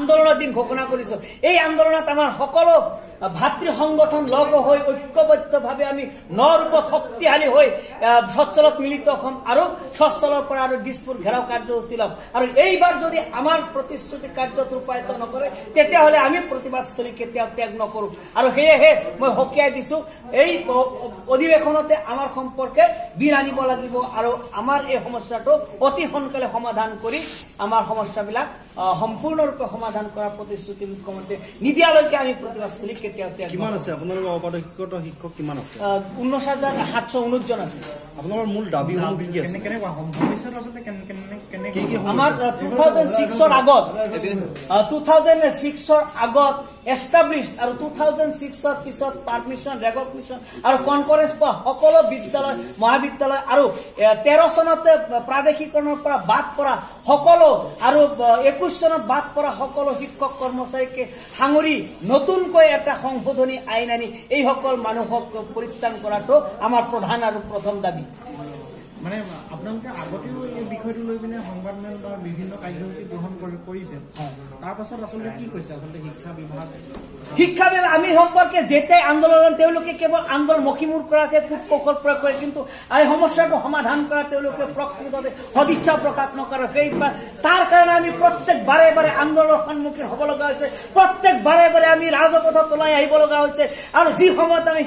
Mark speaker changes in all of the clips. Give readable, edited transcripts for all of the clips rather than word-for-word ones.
Speaker 1: আন্দোলনৰ দিন ঘোষণা কৰিছো। এই আন্দোলনত আমাৰ সকলো ভাতৃ সংগঠন লগ হৈ ঐক্যবদ্ধভাৱে আমি নৰূপত শক্তিশালী হৈ সচ্ছলত মিলিত হম আৰু সচ্ছলৰ পৰা আৰু দিছপুৰ ঘেৰাও কাৰ্যসূচী ল'ম। আৰু এইবাৰ যদি আমাৰ প্ৰতিশ্ৰুতি কাৰ্যত ৰূপায়িত নকৰে তেতিয়াহ'লে আমি প্ৰতিবাদস্থলী কেতিয়াও ত্যাগ নকৰো। আৰু সেয়েহে মই সকীয়াই দিছো, এই অধিৱেশনতে আমাৰ সম্পৰ্কে বিল আনিব লাগিব আৰু আমাৰ এই সমস্যাটো অতি সোনকালে সমাধান কৰি আমাৰ সমস্যাবিলাক সম্পূৰ্ণৰূপে সমাধান কৰাৰ প্ৰতিশ্ৰুতি মুখ্যমন্ত্ৰী নিদিয়ালৈকে আমি প্ৰতিবাদস্থলী কেতিয়াও ত্যাগ নকৰো।
Speaker 2: কিমান আছে আপোনালোকৰ অপদক্ষিত শিক্ষক কিমান আছে?
Speaker 1: 19,719 জন আছে।
Speaker 2: আপোনালোকৰ মূল দাবীসমূহ কি কি আছে?
Speaker 1: আমাৰ 2006ৰ আগত 2006ৰ আগত এষ্টাব্লিছড আৰু 2006ৰ পিছত পাৰমিশ্যন ৰেকগনিশ্যন আৰু কনফাৰেন্স পোৱা সকলো বিদ্যালয় মহাবিদ্যালয় আৰু 13 চনতে প্ৰাদেশিকৰণৰ পৰা বাদ পৰা সকলো আৰু 21 চনত বাদ পৰা সকলো শিক্ষক কৰ্মচাৰীকে সাঙুৰি নতুনকৈ এটা সংশোধনী আইন আনি এই সকল মানুহক পৰিত্ৰাণ কৰাটো আমাৰ প্ৰধান আৰু প্ৰথম দাবী।
Speaker 3: মানে আপোনালোকে আগতেও এই বিষয়টো লৈ পিনে সংবাদমেল বা বিভিন্ন কাৰ্যসূচী গ্ৰহণ কৰিছে, তাৰ পাছত আচলতে কি কৈছে আচলতে শিক্ষা বিভাগ আমি সম্পৰ্কে যেতিয়াই আন্দোলন তেওঁলোকে কেৱল আন্দোলনমুখী মূৰ কৰাকে কূটকৌশল প্ৰয়োগ কৰে, কিন্তু এই সমস্যাটো সমাধান কৰা তেওঁলোকে প্ৰকৃততে সদিচ্ছা প্ৰকাশ নকৰে। সেইবাৰ তাৰ কাৰণে আমি প্ৰত্যেক বাৰে বাৰে আন্দোলনৰ সন্মুখীন হ'ব লগা হৈছে, প্ৰত্যেক বাৰে বাৰে আমি ৰাজপথত ওলাই আহিব লগা হৈছে। আৰু যি সময়ত আমি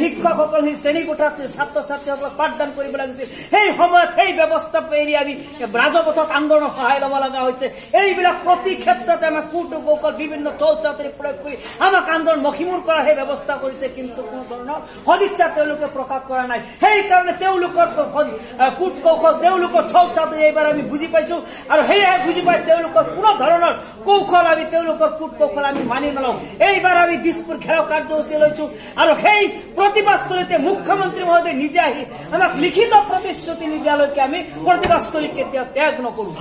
Speaker 3: শিক্ষকসকল সেই শ্ৰেণীকোঠাত ছাত্ৰ ছাত্ৰীসকলক পাঠদান কৰিব লাগিছিল, সেই সময়ত সেই ব্যৱস্থা এৰি আমি ৰাজপথত আন্দোলনৰ সহায় ল'ব লগা হৈছে। এইবিলাক প্ৰতি ক্ষেত্ৰতে আমাক কূটকৌশল বিভিন্ন চল চাতুৰি প্ৰয়োগ কৰি আমাক আন্দোলন মখিমূৰ কৰাৰ সেই ব্যৱস্থা কৰিছে, কিন্তু কোনো ধৰণৰ সদিচ্ছা তেওঁলোকে প্ৰকাশ কৰা নাই। সেইকাৰণে তেওঁলোকৰ কূটকৌশল তেওঁলোকৰ চল চাতুৰি এইবাৰ আমি বুজি পাইছো আৰু সেয়াই বুজি পাই তেওঁলোকৰ কোনো ধৰণৰ কৌশল আমি তেওঁলোকৰ কূটকৌশল আমি মানি নলওঁ। এইবাৰ আমি দিছপুৰ ঘেৰাও কাৰ্যসূচী লৈছো আৰু সেই প্ৰতিবাদস্থলীতে মুখ্যমন্ত্ৰী মহোদয় নিজে আহি আমাক লিখিত প্ৰতিশ্ৰুতি নিদিয়ালৈকে আমি প্ৰতিবাদস্থলী কেতিয়াও ত্যাগ নকৰো।